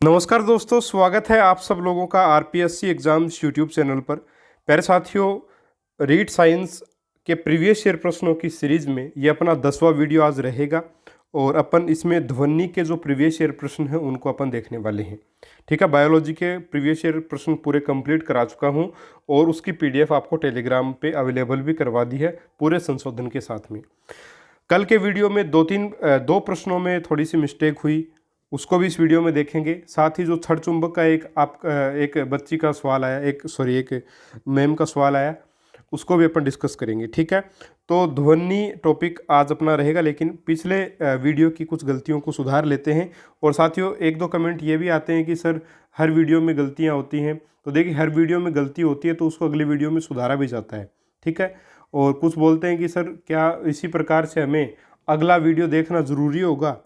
नमस्कार दोस्तों, स्वागत है आप सब लोगों का आरपीएससी एग्जाम्स यूट्यूब चैनल पर। प्यारे साथियों, रीड साइंस के प्रीवियस ईयर प्रश्नों की सीरीज में ये अपना 10वां वीडियो आज रहेगा और अपन इसमें ध्वनि के जो प्रीवियस ईयर प्रश्न हैं उनको अपन देखने वाले हैं। ठीक है, बायोलॉजी के प्रीवियस ईयर प्रश्न पूरे कंप्लीट करा चुका हूँ और उसकी पीडीएफ आपको टेलीग्राम पे अवेलेबल भी करवा दी है पूरे संशोधन के साथ में। कल के वीडियो में दो प्रश्नों में थोड़ी सी मिस्टेक हुई, उसको भी इस वीडियो में देखेंगे। साथ ही जो छड़ चुंबक का एक बच्ची का सवाल आया, एक मैम का सवाल आया, उसको भी अपन डिस्कस करेंगे। ठीक है, तो ध्वनि टॉपिक आज अपना रहेगा, लेकिन पिछले वीडियो की कुछ गलतियों को सुधार लेते हैं। और साथियों, एक दो कमेंट ये भी आते हैं कि सर हर वीडियो में गलतियाँ होती हैं, तो देखिए हर वीडियो में गलती होती है तो उसको अगली वीडियो में सुधारा भी जाता है। ठीक है, और कुछ बोलते हैं कि सर क्या इसी प्रकार से हमें अगला वीडियो देखना ज़रूरी होगा।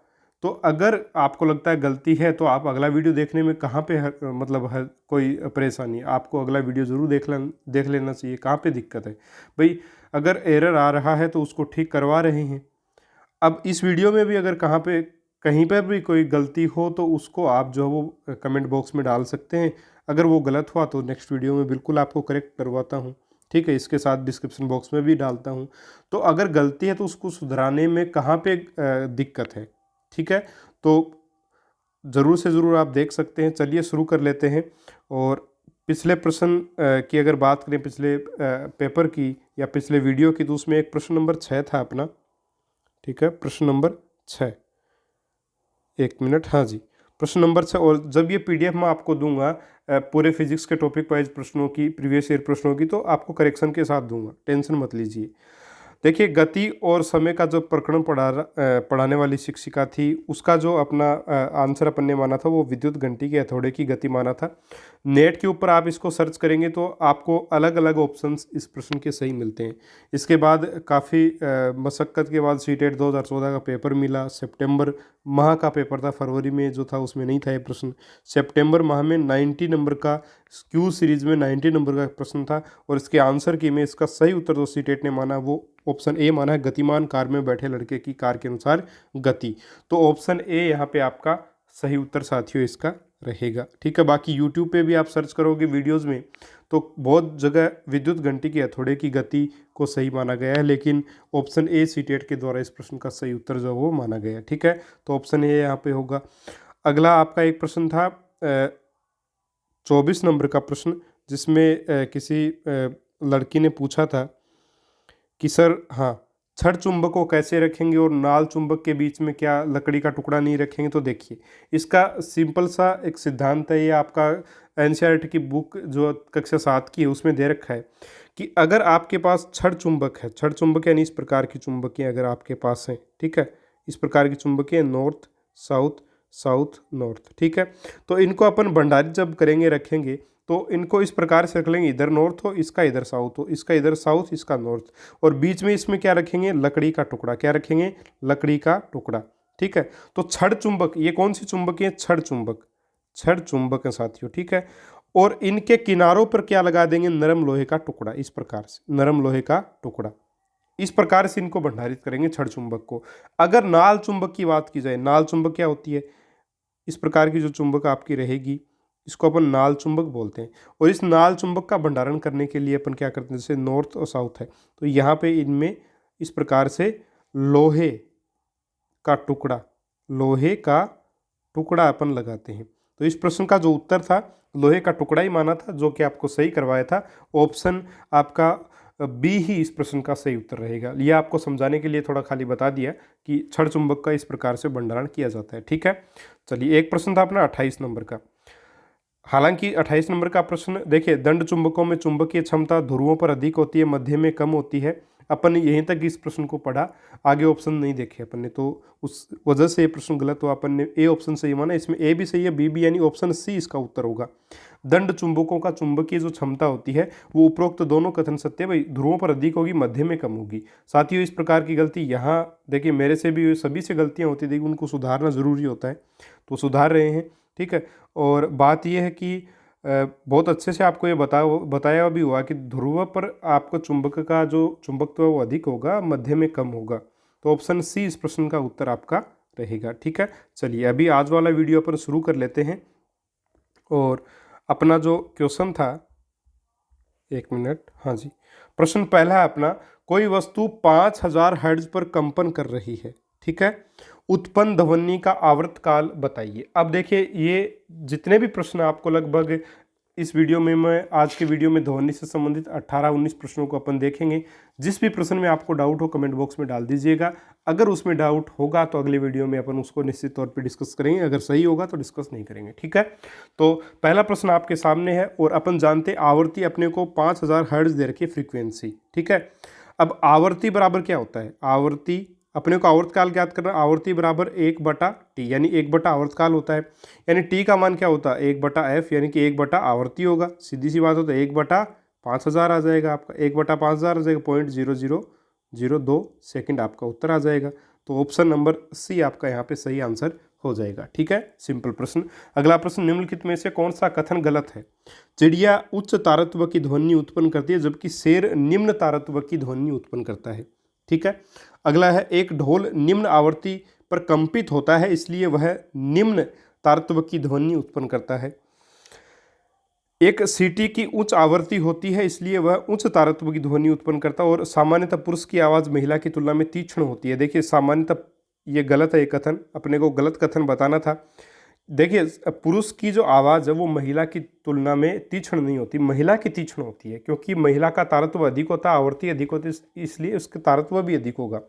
तो अगर आपको लगता है गलती है तो आप अगला वीडियो देखने में कहाँ पे कोई परेशानी, आपको अगला वीडियो ज़रूर देख लेना चाहिए। कहाँ पे दिक्कत है भाई? अगर एरर आ रहा है तो उसको ठीक करवा रहे हैं। अब इस वीडियो में भी अगर कहीं पर भी कोई गलती हो तो उसको आप जो है वो कमेंट बॉक्स में डाल सकते हैं। अगर वो गलत हुआ तो नेक्स्ट वीडियो में बिल्कुल आपको करेक्ट करवाता हूँ। ठीक है, इसके साथ डिस्क्रिप्शन बॉक्स में भी डालता हूँ। तो अगर गलती है तो उसको सुधराने में कहाँ पे दिक्कत है। ठीक है, तो ज़रूर से ज़रूर आप देख सकते हैं। चलिए शुरू कर लेते हैं। और पिछले प्रश्न की अगर बात करें, पिछले पेपर की या पिछले वीडियो की, तो उसमें एक प्रश्न नंबर 6 था अपना। ठीक है, प्रश्न नंबर 6, एक मिनट, हाँ जी, प्रश्न नंबर 6। और जब ये पीडीएफ मैं आपको दूंगा पूरे फिजिक्स के टॉपिक वाइज प्रश्नों की, प्रीवियस ईयर प्रश्नों की, तो आपको करेक्शन के साथ दूंगा, टेंशन मत लीजिए। देखिए, गति और समय का जो प्रकरण पढ़ाने वाली शिक्षिका थी, उसका जो अपना आंसर अपन ने माना था वो विद्युत घंटी के हथौड़े की गति माना था। नेट के ऊपर आप इसको सर्च करेंगे तो आपको अलग अलग ऑप्शंस इस प्रश्न के सही मिलते हैं। इसके बाद काफ़ी मशक्क़त के बाद सीटेट 2014 का पेपर मिला। सितंबर माह का पेपर था, फरवरी में जो था उसमें नहीं था ये प्रश्न। सितंबर माह में 90 नंबर का क्यू सीरीज में 90 नंबर का प्रश्न था। और इसके आंसर की में इसका सही उत्तर जो सीटेट ने माना वो ऑप्शन ए माना है, गतिमान कार में बैठे लड़के की कार के अनुसार गति। तो ऑप्शन ए यहाँ पे आपका सही उत्तर साथियों इसका रहेगा। ठीक है, बाकी यूट्यूब पे भी आप सर्च करोगे वीडियोस में तो बहुत जगह विद्युत घंटी के हथौड़े की गति को सही माना गया है, लेकिन ऑप्शन ए सीटेट के द्वारा इस प्रश्न का सही उत्तर जो वो माना गया है। ठीक है, तो ऑप्शन ए यहाँ पे होगा। अगला आपका एक प्रश्न था 24 नंबर का प्रश्न, जिसमें किसी लड़की ने पूछा था कि सर, हाँ, छड़ चुंबक को कैसे रखेंगे और नाल चुंबक के बीच में क्या लकड़ी का टुकड़ा नहीं रखेंगे। तो देखिए, इसका सिंपल सा एक सिद्धांत है। ये आपका एनसीईआरटी की बुक जो कक्षा 7 की है उसमें दे रखा है कि अगर आपके पास छड़ चुंबक है, छड़ चुंबक यानी इस प्रकार की चुंबकें अगर आपके पास हैं, ठीक है, इस प्रकार की चुंबकें नॉर्थ साउथ साउथ नॉर्थ, ठीक है, तो इनको अपन भंडारित जब करेंगे, रखेंगे, तो इनको इस प्रकार से रख लेंगे, इधर नॉर्थ हो, इसका इधर साउथ हो, इसका इधर साउथ, इसका नॉर्थ, और बीच में इसमें क्या रखेंगे, लकड़ी का टुकड़ा। क्या रखेंगे? लकड़ी का टुकड़ा। ठीक है, तो छड़ चुंबक, ये कौन सी चुंबक है? छड़ चुंबक, छड़ चुंबक है साथियों। ठीक है, और इनके किनारों पर क्या लगा देंगे? नरम लोहे का टुकड़ा। इस प्रकार से नरम लोहे का टुकड़ा, इस प्रकार से इनको भंडारित करेंगे छड़ चुंबक को। अगर नाल चुंबक की बात की जाए, नाल चुंबक क्या होती है? इस प्रकार की जो चुंबक आपकी रहेगी, इसको अपन नाल चुंबक बोलते हैं। और इस नाल चुंबक का भंडारण करने के लिए अपन क्या करते हैं, जैसे नॉर्थ और साउथ है, तो यहाँ पे इनमें इस प्रकार से लोहे का टुकड़ा, लोहे का टुकड़ा अपन लगाते हैं। तो इस प्रश्न का जो उत्तर था लोहे का टुकड़ा ही माना था, जो कि आपको सही करवाया था। ऑप्शन आपका बी ही इस प्रश्न का सही उत्तर रहेगा। यह आपको समझाने के लिए थोड़ा खाली बता दिया कि छड़ चुंबक का इस प्रकार से भंडारण किया जाता है। ठीक है, चलिए, एक प्रश्न था अपना 28 नंबर का। हालांकि 28 नंबर का प्रश्न देखिए, दंड चुंबकों में चुंबकीय क्षमता ध्रुवों पर अधिक होती है, मध्य में कम होती है। अपन ने यहीं तक इस प्रश्न को पढ़ा, आगे ऑप्शन नहीं देखे अपन ने, तो उस वजह से ये प्रश्न गलत हुआ। अपन ने ए ऑप्शन सही माना, इसमें ए भी सही है, बी भी, यानी ऑप्शन सी इसका उत्तर होगा। दंड चुंबकों का चुंबकीय जो क्षमता होती है वो उपरोक्त दोनों कथन सत्य, भाई ध्रुवों पर अधिक होगी, मध्य में कम होगी। साथियों, इस प्रकार की गलती यहाँ देखिए मेरे से भी, सभी से गलतियाँ होती, देखिए उनको सुधारना जरूरी होता है, तो सुधार रहे हैं। ठीक है, और बात यह है कि बहुत अच्छे से आपको ये बताया भी हुआ कि ध्रुव पर आपको चुंबक का जो चुंबकत्व वो अधिक होगा, मध्य में कम होगा। तो ऑप्शन सी इस प्रश्न का उत्तर आपका रहेगा। ठीक है, चलिए अभी आज वाला वीडियो अपन शुरू कर लेते हैं। और अपना जो क्वेश्चन था, 1 मिनट, हाँ जी, प्रश्न पहला है अपना, कोई वस्तु 5000 हर्ट्ज पर कंपन कर रही है, ठीक है, उत्पन्न ध्वनि का आवर्तकाल बताइए। अब देखिए ये जितने भी प्रश्न आपको लगभग इस वीडियो में, मैं आज के वीडियो में ध्वनि से संबंधित 18-19 प्रश्नों को अपन देखेंगे। जिस भी प्रश्न में आपको डाउट हो कमेंट बॉक्स में डाल दीजिएगा, अगर उसमें डाउट होगा तो अगले वीडियो में अपन उसको निश्चित तौर पे डिस्कस करेंगे, अगर सही होगा तो डिस्कस नहीं करेंगे, ठीक है। तो पहला प्रश्न आपके सामने है और अपन जानते आवृत्ति अपने को 5000 हर्ट्ज दे रखी है, फ्रीक्वेंसी, ठीक है। अब आवर्ती बराबर क्या होता है, आवर्ती अपने को आवर्तकाल ज्ञात करना, आवर्ती बराबर 1/t, यानी 1/, आवर्तकाल होता है, यानी t का मान क्या होता है 1/f, यानी कि 1/ आवर्ती होगा, सीधी सी बात होता है, 1/5000 आ जाएगा आपका, 1/5000 आ जाएगा, 0.0002 सेकंड आपका उत्तर आ जाएगा। तो ऑप्शन नंबर सी आपका यहाँ पे सही आंसर हो जाएगा, ठीक है, सिंपल प्रश्न। अगला प्रश्न, निम्नलिखित में से कौन सा कथन गलत है। चिड़िया उच्च तारत्व की ध्वनि उत्पन्न करती है जबकि शेर निम्न तारत्व की ध्वनि उत्पन्न करता है, ठीक है। अगला है, एक ढोल निम्न आवृत्ति पर कंपित होता है इसलिए वह निम्न तारत्व की ध्वनि उत्पन्न करता है। एक सीटी की उच्च आवृत्ति होती है इसलिए वह उच्च तारत्व की ध्वनि उत्पन्न करता है। और सामान्यतः पुरुष की आवाज़ महिला की तुलना में तीक्ष्ण होती है। देखिए सामान्यतः ये गलत है, ये कथन अपने को गलत कथन बताना था। देखिए पुरुष की जो आवाज़ है वो महिला की तुलना में तीक्ष्ण नहीं होती, महिला की तीक्ष्ण होती है, क्योंकि महिला का तारत्व अधिक होता है, आवृत्ति अधिक होती है, इसलिए उसका तारत्व भी अधिक होगा।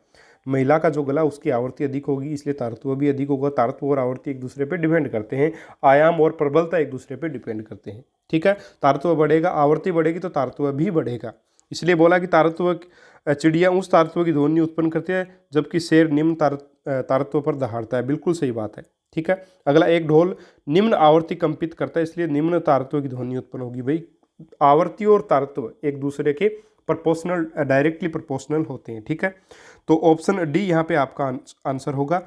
महिला का जो गला उसकी आवृत्ति अधिक होगी इसलिए तारत्व भी अधिक होगा। तारत्व और आवृत्ति एक दूसरे पे डिपेंड करते हैं, आयाम और प्रबलता एक दूसरे पे डिपेंड करते हैं, ठीक है। तारत्व बढ़ेगा, आवृत्ति बढ़ेगी तो तारत्व भी बढ़ेगा, इसलिए बोला कि तारत्व चिड़िया उस तारत्व की ध्वनि उत्पन्न करती है जबकि शेर निम्न तारत्व पर दहाड़ता है, बिल्कुल सही बात है, ठीक है। अगला, एक ढोल निम्न आवर्ती कंपित करता है इसलिए निम्न तारत्व की ध्वनि उत्पन्न होगी। भाई आवर्ती और तारत्व एक दूसरे के प्रोपोर्शनल, डायरेक्टली प्रोपोर्शनल होते हैं, ठीक है। तो ऑप्शन डी यहाँ पे आपका आंसर होगा।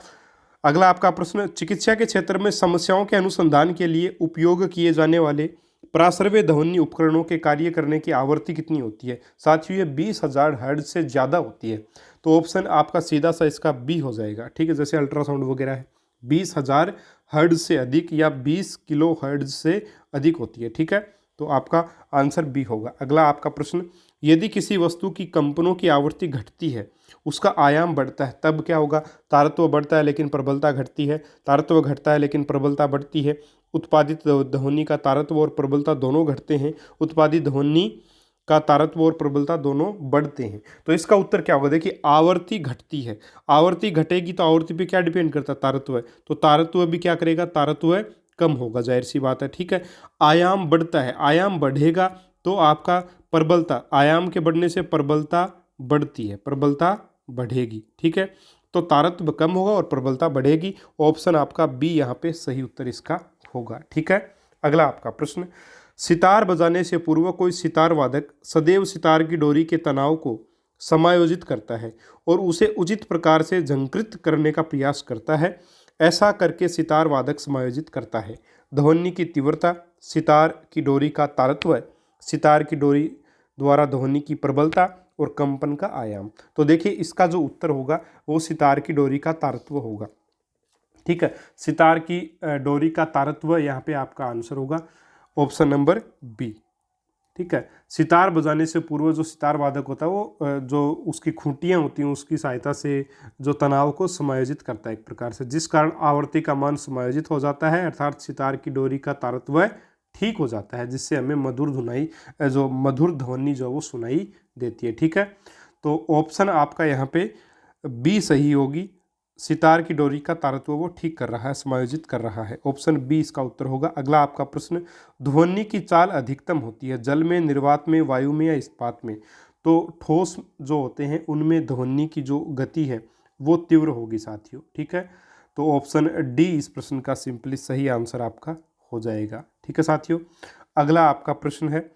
अगला आपका प्रश्न, चिकित्सा के क्षेत्र में समस्याओं के अनुसंधान के लिए उपयोग किए जाने वाले प्राश्रव्य ध्वनि उपकरणों के कार्य करने की आवृत्ति कितनी होती है। साथियों ये 20,000 हर्ट्ज से ज़्यादा होती है, तो ऑप्शन आपका सीधा सा इसका बी हो जाएगा, ठीक है। जैसे अल्ट्रासाउंड वगैरह है 20,000 हर्ट्ज से अधिक या 20 किलो हर्ट्ज से अधिक होती है, ठीक है, तो आपका आंसर बी होगा। अगला आपका प्रश्न, यदि किसी वस्तु की कंपनों की आवृत्ति घटती है उसका आयाम बढ़ता है तब क्या होगा। तारत्व बढ़ता है लेकिन प्रबलता घटती है, तारत्व घटता है लेकिन प्रबलता बढ़ती है। उत्पादित ध्वनि का तारत्व और प्रबलता दोनों घटते हैं, उत्पादित ध्वनि का तारत्व और प्रबलता दोनों बढ़ते हैं। तो इसका उत्तर क्या होगा, देखिए आवर्ती घटती है, आवर्ती घटेगी तो आवर्ती पे क्या डिपेंड करता है, तारत्व है, तो तारत्व भी क्या करेगा, तारत्व कम होगा, जाहिर सी बात है, ठीक है। आयाम बढ़ता है, आयाम बढ़ेगा तो आपका प्रबलता, आयाम के बढ़ने से प्रबलता बढ़ती है, प्रबलता बढ़ेगी, ठीक है, तो तारत्व कम होगा और प्रबलता बढ़ेगी। ऑप्शन आपका बी यहाँ पे सही उत्तर इसका होगा, ठीक है। अगला आपका प्रश्न, सितार बजाने से पूर्व कोई सितार वादक सदैव सितार की डोरी के तनाव को समायोजित करता है और उसे उचित प्रकार से झंकृत करने का प्रयास करता है। ऐसा करके सितार वादक समायोजित करता है ध्वनि की तीव्रता, सितार की डोरी का तारत्व, सितार की डोरी द्वारा ध्वनि की प्रबलता और कंपन का आयाम। तो देखिए इसका जो उत्तर होगा वो सितार की डोरी का तारत्व होगा, ठीक है। सितार की डोरी का तारत्व यहाँ पे आपका आंसर होगा, ऑप्शन नंबर बी, ठीक है। सितार बजाने से पूर्व जो सितार वादक होता है वो जो उसकी खूंटियाँ होती हैं उसकी सहायता से जो तनाव को समायोजित करता है एक प्रकार से, जिस कारण आवृत्ति का मान समायोजित हो जाता है, अर्थात सितार की डोरी का तारत्व ठीक हो जाता है, जिससे हमें मधुर धुनाई, जो मधुर ध्वनि जो वो सुनाई देती है, ठीक है। तो ऑप्शन आपका यहाँ पे बी सही होगी, सितार की डोरी का तारत्व वो ठीक कर रहा है, समायोजित कर रहा है, ऑप्शन बी इसका उत्तर होगा। अगला आपका प्रश्न, ध्वनि की चाल अधिकतम होती है जल में, निर्वात में, वायु में या इस्पात में। तो ठोस जो होते हैं उनमें ध्वनि की जो गति है वो तीव्र होगी साथियों, ठीक है। तो ऑप्शन डी इस प्रश्न का सिंपली सही आंसर आपका हो जाएगा, ठीक है साथियों। अगला आपका प्रश्न है,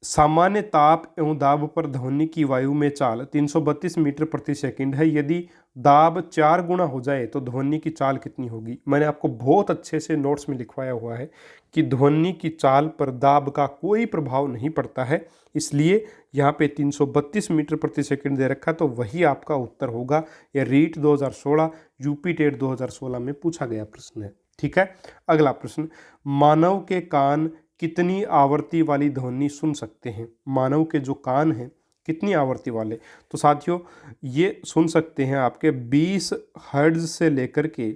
सामान्य ताप एवं दाब पर ध्वनि की वायु में चाल 332 मीटर प्रति सेकंड है, यदि दाब 4 गुना हो जाए तो ध्वनि की चाल कितनी होगी। मैंने आपको बहुत अच्छे से नोट्स में लिखवाया हुआ है कि ध्वनि की चाल पर दाब का कोई प्रभाव नहीं पड़ता है, इसलिए यहाँ पे 332 मीटर प्रति सेकंड दे रखा, तो वही आपका उत्तर होगा। यह रीट 2016 यूपी टेट 2016 में पूछा गया प्रश्न है। ठीक है। अगला प्रश्न, मानव के कान कितनी आवृत्ति वाली ध्वनि सुन सकते हैं? मानव के जो कान हैं कितनी आवृत्ति वाले? तो साथियों ये सुन सकते हैं आपके 20 हर्ट्ज से लेकर के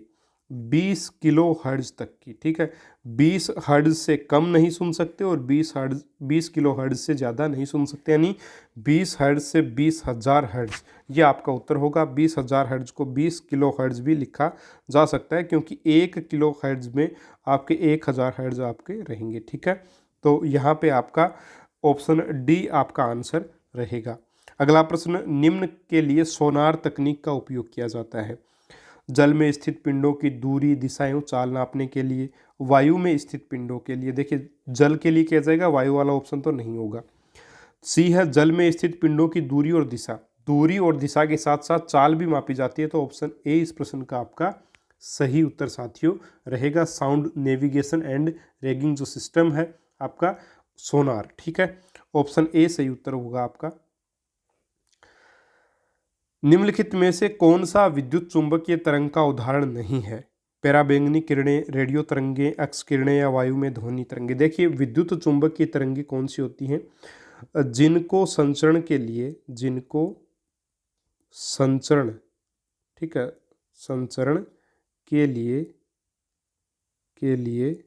20 किलो हर्ट्ज तक की, ठीक है। 20 हर्ट्ज से कम नहीं सुन सकते और 20 किलो हर्ट्ज से ज़्यादा नहीं सुन सकते, यानी 20 हर्ट्ज से 20,000 हर्ट्ज, ये आपका उत्तर होगा। 20,000 हर्ट्ज को 20 किलो हर्ट्ज भी लिखा जा सकता है, क्योंकि 1 किलो हर्ट्ज में आपके 1000 हर्ट्ज आपके रहेंगे, ठीक है। तो यहाँ पे आपका ऑप्शन डी आपका आंसर रहेगा। अगला प्रश्न, निम्न के लिए सोनार तकनीक का उपयोग किया जाता है? जल में स्थित पिंडों की दूरी, दिशाएं, चाल नापने के लिए, वायु में स्थित पिंडों के लिए। देखिए जल के लिए किया जाएगा, वायु वाला ऑप्शन तो नहीं होगा। सी है जल में स्थित पिंडों की दूरी और दिशा। दूरी और दिशा के साथ साथ चाल भी मापी जाती है, तो ऑप्शन ए इस प्रश्न का आपका सही उत्तर साथियों रहेगा। साउंड नेविगेशन एंड रैगिंग जो सिस्टम है आपका सोनार, ठीक है। ऑप्शन ए सही उत्तर होगा आपका। निम्नलिखित में से कौन सा विद्युत चुंबकीय तरंग का उदाहरण नहीं है? पराबैंगनी किरणें, रेडियो तरंगें, एक्स किरणें या वायु में ध्वनि तरंगें। देखिए विद्युत चुंबकीय तरंगें कौन सी होती हैं? जिनको संचरण के लिए, जिनको संचरण, ठीक है, संचरण के लिए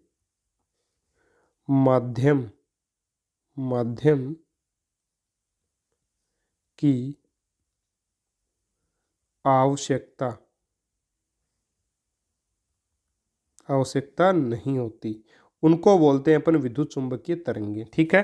माध्यम की आवश्यकता नहीं होती, उनको बोलते हैं अपन विद्युत चुंबकीय तरंगें, ठीक है।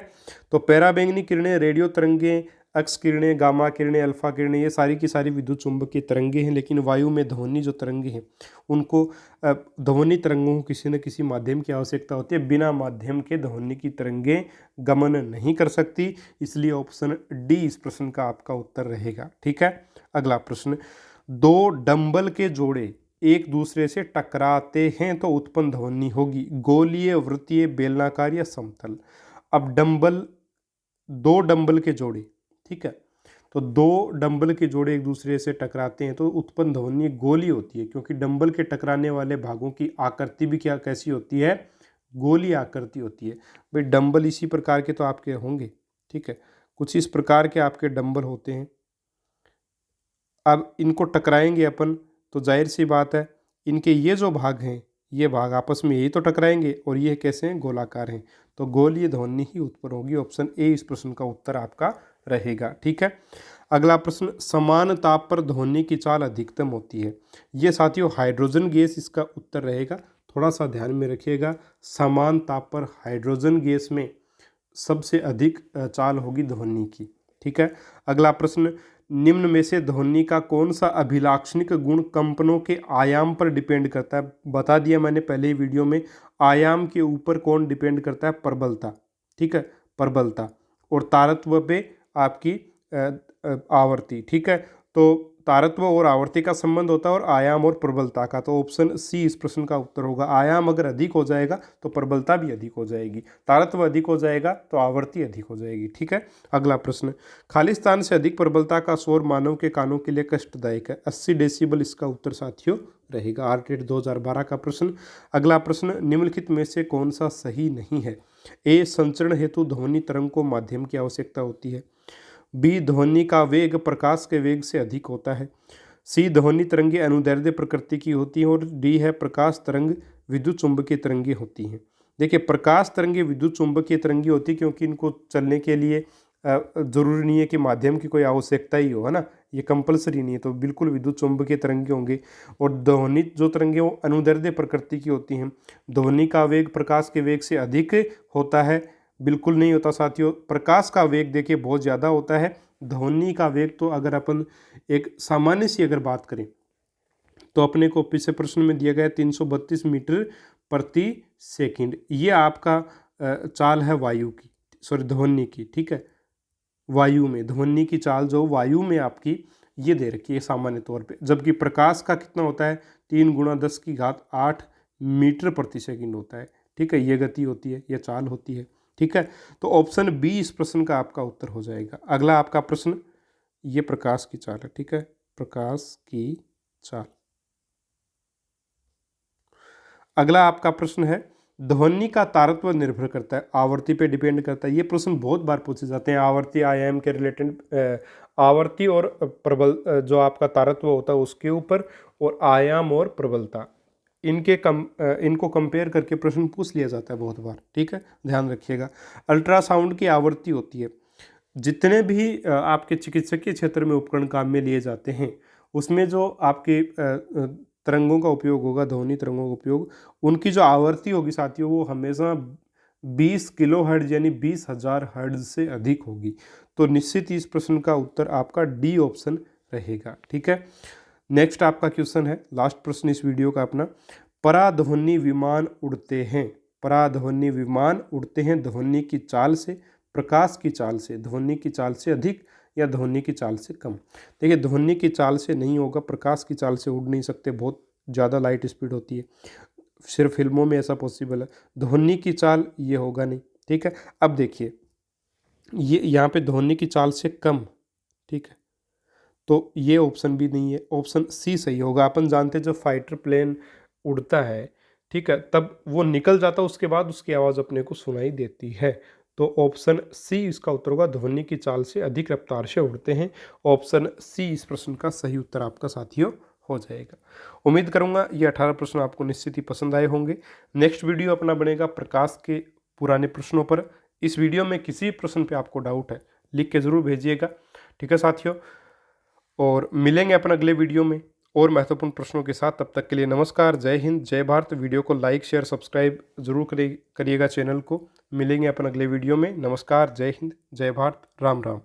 तो पराबैंगनी किरणें, रेडियो तरंगें, एक्स किरणें, गामा किरणें, अल्फा किरणें, ये सारी की सारी विद्युत चुंबकीय तरंगें हैं। लेकिन वायु में ध्वनि जो तरंगें हैं उनको ध्वनि तरंगों को किसी न किसी माध्यम की आवश्यकता होती है। बिना माध्यम के ध्वनि की तरंगें गमन नहीं कर सकती, इसलिए ऑप्शन डी इस प्रश्न का आपका उत्तर रहेगा, ठीक है। अगला प्रश्न, दो डंबल के जोड़े एक दूसरे से टकराते हैं तो उत्पन्न ध्वनि होगी, गोलीय, वृत्तीय, बेलनाकार या समतल। अब दो डंबल के जोड़े, ठीक है, तो दो डंबल के जोड़े एक दूसरे से टकराते हैं तो उत्पन्न ध्वनि गोली होती है, क्योंकि डंबल के टकराने वाले भागों की आकृति भी क्या कैसी होती है? गोली आकृति होती है। भाई डंबल इसी प्रकार के तो आपके होंगे, ठीक है, कुछ इस प्रकार के आपके डंबल होते हैं। अब इनको टकराएंगे अपन तो जाहिर सी बात है इनके ये जो भाग हैं ये भाग आपस में यही तो टकराएंगे, और ये कैसे हैं? गोलाकार हैं, तो गोलीय ध्वनि ही उत्पन्न होगी। ऑप्शन ए इस प्रश्न का उत्तर आपका रहेगा, ठीक है। अगला प्रश्न, समान ताप पर ध्वनि की चाल अधिकतम होती है? ये साथियों हाइड्रोजन गैस इसका उत्तर रहेगा, थोड़ा सा ध्यान में रखिएगा। समान ताप पर हाइड्रोजन गैस में सबसे अधिक चाल होगी ध्वनि की, ठीक है। अगला प्रश्न, निम्न में से ध्वनि का कौन सा अभिलाक्षणिक गुण कंपनों के आयाम पर डिपेंड करता है? बता दिया मैंने पहले ही वीडियो में, आयाम के ऊपर कौन डिपेंड करता है? प्रबलता, ठीक है, प्रबलता, और तारत्व पे आपकी आवर्ती, ठीक है। तो तारत्व और आवर्ती का संबंध होता है और आयाम और प्रबलता का, तो ऑप्शन सी इस प्रश्न का उत्तर होगा। आयाम अगर अधिक हो जाएगा तो प्रबलता भी अधिक हो जाएगी, तारत्व अधिक हो जाएगा तो आवर्ती अधिक हो जाएगी, ठीक है। अगला प्रश्न, खालिस्तान से अधिक प्रबलता का शोर मानव के कानों के लिए कष्टदायक है? 80 डेसिबल इसका उत्तर साथियों रहेगा। आरटेट 2012 का प्रश्न। अगला प्रश्न, निम्नलिखित में से कौन सा सही नहीं है? ए, संचरण हेतु ध्वनि तरंग को माध्यम की आवश्यकता होती है। बी, ध्वनि का वेग प्रकाश के वेग से अधिक होता है। सी, ध्वनि तरंगे अनुदैर्ध्य प्रकृति की होती हैं। और डी है, प्रकाश तरंग विद्युत चुंबकीय तरंगे होती हैं। देखिए प्रकाश तरंगे विद्युत चुंबकीय तरंगे होती है, क्योंकि इनको चलने के लिए जरूरी नहीं है कि माध्यम की कोई आवश्यकता ही हो, है ना, ये कंपलसरी नहीं है, तो बिल्कुल विद्युत चुंबकीय तरंगे होंगे। और ध्वनि जो तरंगे वो अनुदैर्ध्य प्रकृति की होती हैं। ध्वनि का वेग प्रकाश के वेग से अधिक होता है? बिल्कुल नहीं होता साथियों। प्रकाश का वेग देखिए बहुत ज़्यादा होता है, ध्वनि का वेग तो अगर अपन एक सामान्य सी अगर बात करें तो अपने को पिछले प्रश्न में दिया गया 332 मीटर प्रति सेकंड, ये आपका चाल है वायु की, सॉरी ध्वनि की, ठीक है। वायु में ध्वनि की चाल जो वायु में आपकी ये दे रखी है सामान्य तौर पे, जबकि प्रकाश का कितना होता है? 3 × 10⁸ मीटर प्रति सेकंड होता है, ठीक है, ये गति होती है, ये चाल होती है, ठीक है। तो ऑप्शन बी इस प्रश्न का आपका उत्तर हो जाएगा। अगला आपका प्रश्न, ये प्रकाश की चाल है, ठीक है, प्रकाश की चाल। अगला आपका प्रश्न है, ध्वनि का तारत्व निर्भर करता है, आवर्ती पे डिपेंड करता है। ये प्रश्न बहुत बार पूछे जाते हैं, आवर्ती आयाम के रिलेटेड, आवर्ती और प्रबल जो आपका तारत्व होता है उसके ऊपर, और आयाम और प्रबलता इनको कंपेयर करके प्रश्न पूछ लिया जाता है बहुत बार, ठीक है, ध्यान रखिएगा। अल्ट्रासाउंड की आवर्ती होती है, जितने भी आपके चिकित्सकीय क्षेत्र में उपकरण काम में लिए जाते हैं उसमें जो आपके तरंगों का उपयोग होगा, ध्वनि तरंगों का उपयोग, उनकी जो आवर्ती होगी साथियों वो हमेशा 20 किलो हर्ट्ज यानी 20,000 हर्ट्ज से अधिक होगी। तो निश्चित इस प्रश्न का उत्तर आपका डी ऑप्शन रहेगा, ठीक है। नेक्स्ट आपका क्वेश्चन है, लास्ट प्रश्न इस वीडियो का अपना, पराध्वनि विमान उड़ते हैं, पराध्वनि विमान उड़ते हैं ध्वनि की चाल से, प्रकाश की चाल से, ध्वनि की चाल से अधिक या ध्वनि की चाल से कम। देखिए ध्वनि की चाल से नहीं होगा, प्रकाश की चाल से उड़ नहीं सकते, बहुत ज़्यादा लाइट स्पीड होती है, सिर्फ फिल्मों में ऐसा पॉसिबल है। ध्वनि की चाल ये होगा नहीं, ठीक है। अब देखिए ये यहाँ पे ध्वनि की चाल से कम, ठीक है, तो ये ऑप्शन भी नहीं है, ऑप्शन सी सही होगा। अपन जानते हैं जब फाइटर प्लेन उड़ता है, ठीक है, तब वो निकल जाता है उसके बाद उसकी आवाज़ अपने को सुनाई देती है। तो ऑप्शन सी इसका उत्तर होगा, ध्वनि की चाल से अधिक रफ्तार से उड़ते हैं। ऑप्शन सी इस प्रश्न का सही उत्तर आपका साथियों हो जाएगा। उम्मीद करूंगा ये 18 प्रश्न आपको निश्चित ही पसंद आए होंगे। नेक्स्ट वीडियो अपना बनेगा प्रकाश के पुराने प्रश्नों पर। इस वीडियो में किसी प्रश्न पे आपको डाउट है लिख के ज़रूर भेजिएगा, ठीक है साथियों। और मिलेंगे अपन अगले वीडियो में और महत्वपूर्ण प्रश्नों के साथ। तब तक के लिए नमस्कार, जय हिंद, जय भारत। वीडियो को लाइक शेयर सब्सक्राइब जरूर करिएगा चैनल को। मिलेंगे अपन अगले वीडियो में। नमस्कार, जय हिंद, जय भारत, राम राम।